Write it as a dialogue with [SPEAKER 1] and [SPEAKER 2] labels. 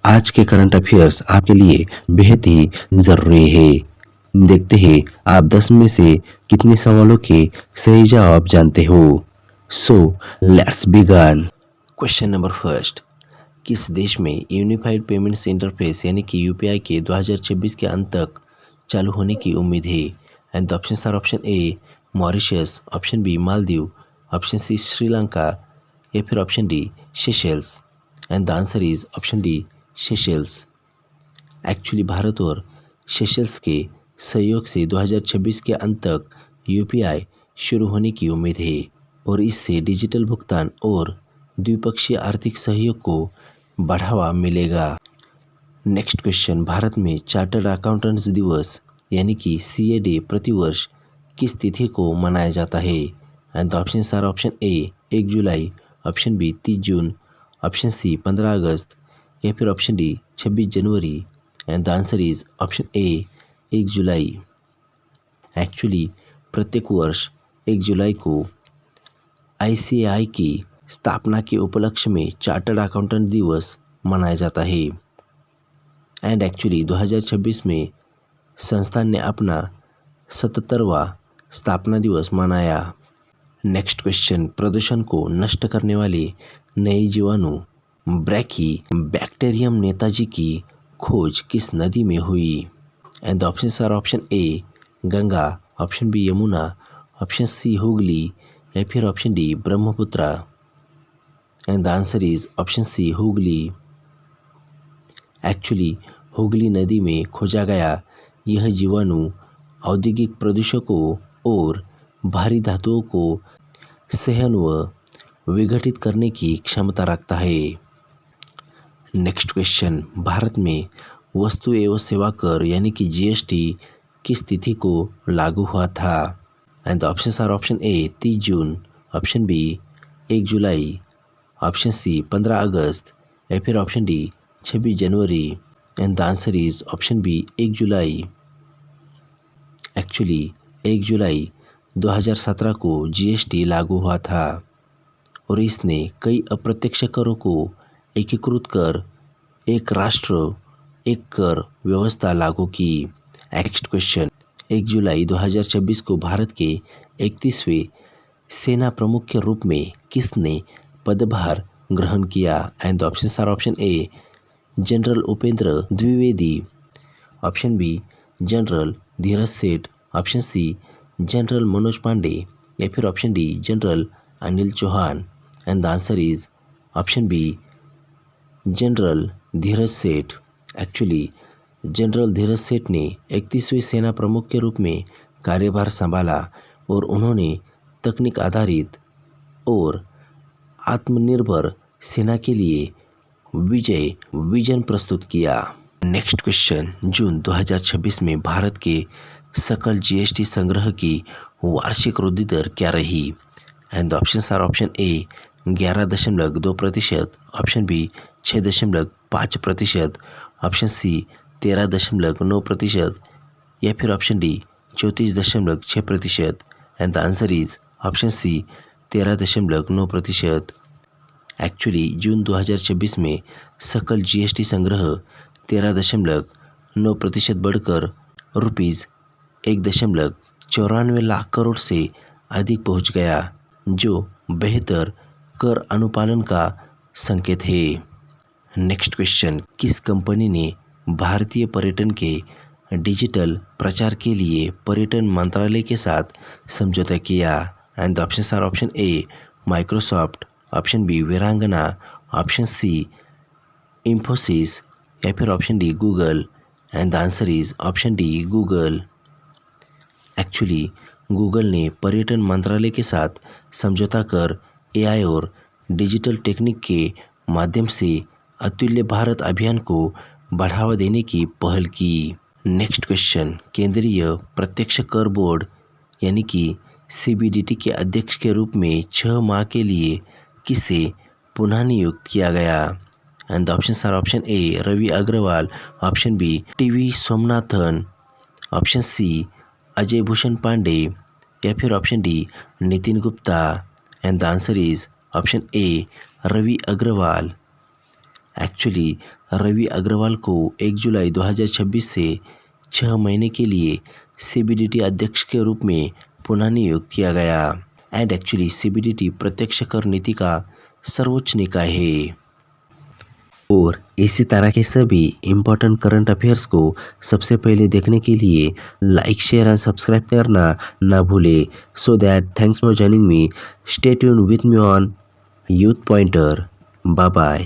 [SPEAKER 1] आज के current affairs आपके लिए बेहद ही ज़रूरी है। देखते हैं आप 10 में से कितने सवालों के सही जवाब जानते हो। So let's begin. Question number first. किस देश में यूनिफाइड पेमेंट्स इंटरफेस यानी कि यूपीआई के 2026 के अंत तक चालू होने की उम्मीद है? And the option are option A Mauritius, option B Maldives, option C Sri Lanka या फिर option D Seychelles. And the answer is option D Seychelles. Actually Bharat और सेशेल्स के सहयोग से 2026 के अंत तक यूपीआई शुरू होने की उम्मीद है और इससे डिजिटल भुगतान और द्विपक्षीय आर्थिक सहयोग को बढ़ावा मिलेगा। Next question. भारत में चार्टर्ड अकाउंटेंट्स दिवस यानी कि सीए डे प्रतिवर्ष किस तिथि को मनाया जाता है? And the options are option A 1 July, option B 30 June, option C 15 August या फिर option D 26 January. And the answer is option A 1 July. Actually प्रत्येक वर्ष 1 जुलाई को आईसीएआई की स्थापना के उपलक्ष्य में चार्टर्ड अकाउंटेंट दिवस मनाया जाता है। एंड एक्चुअली 2026 में संस्थान ने अपना 77वां स्थापना दिवस मनाया। Next question. प्रदूषण को नष्ट करने वाले नए जीवाणु ब्रैकी बैक्टीरियम नेताजी की खोज किस नदी में हुई? And the options are option A Ganga, option B Yamuna, option C Hooghly या फिर option D Brahmaputra. And the answer is option C Hooghly. Actually Hooghly नदी में खोजा गया यह जीवाणु औद्योगिक प्रदूषकों और भारी धातुओं को सहन व विघटित करने की क्षमता रखता है। Next question. भारत में वस्तु एवं सेवा कर यानी कि जीएसटी किस तिथि को लागू हुआ था? And the options are option A 30 June, option B 1 July, option C 15 August या फिर option D 26 January. And the answer is option B 1 July. Actually 1 जुलाई 2017 को जीएसटी लागू हुआ था और इसने कई अप्रत्यक्ष करों को एकीकृत कर एक राष्ट्र एक कर व्यवस्था लागू की। Next question. 1 जुलाई 2026 को भारत के 31वें सेना प्रमुख के रूप में किसने पदभार ग्रहण किया? And the options are option A general Upendra Dwivedi, option B general Dheeraj Seth, option C general Manoj Pande या फिर option D general Anil Chauhan. And the answer is option B general Dheeraj Seth. Actually general Dheeraj सेठ ने 31वें सेना प्रमुख के रूप में कार्यभार संभाला और उन्होंने तकनीक आधारित और आत्मनिर्भर सेना के लिए विजय विजन प्रस्तुत किया। Next question. जून 2026 में भारत के सकल जीएसटी संग्रह की वार्षिक वृद्धि दर क्या रही? And the options are option A 11.2%, option B 6.5%, option C 13.9% या फिर option D 34.6%। And the answer is option C 13.9%। Actually June 2026 में सकल जीएसटी संग्रह 13.9% बढ़कर रुपीज़ 1.94 लाख करोड़ से अधिक पहुंच गया, जो बेहतर कर अनुपालन का संकेत है। Next question. किस कंपनी ने भारतीय पर्यटन के डिजिटल प्रचार के लिए पर्यटन मंत्रालय के साथ समझौता किया? And the options are option A Microsoft, option B Veerangana, option C Infosys या फिर option D Google. And the answer is option D Google. Actually Google ने पर्यटन मंत्रालय के साथ समझौता कर एआई और डिजिटल टेक्निक के माध्यम से अतुल्य भारत अभियान को बढ़ावा देने की पहल की। Next question. केंद्रीय प्रत्यक्ष कर बोर्ड यानी कि सीबीडीटी के अध्यक्ष के रूप में 6 माह के लिए किसे पुनः नियुक्त किया गया? And the options are option A Ravi Agrawal, option B T V Somanathan, option C Ajay Bhushan Pandey या फिर option D Nitin Gupta. And the answer is option A Ravi Agrawal. Actually Ravi Agrawal को 1 जुलाई 2026 से 6 महीने के लिए सीबीडीटी अध्यक्ष के रूप में पुनः नियुक्त किया गया। एंड एक्चुअली सीबीडीटी प्रत्यक्ष कर नीति का सर्वोच्च निकाय है। और इसी तरह के सभी इम्पोर्टेंट करंट अफेयर्स को सबसे पहले देखने के लिए लाइक शेयर एंड सब्सक्राइब करना ना भूले। So that thanks for joining me. Stay tuned with me on Youth Pointer. Bye bye.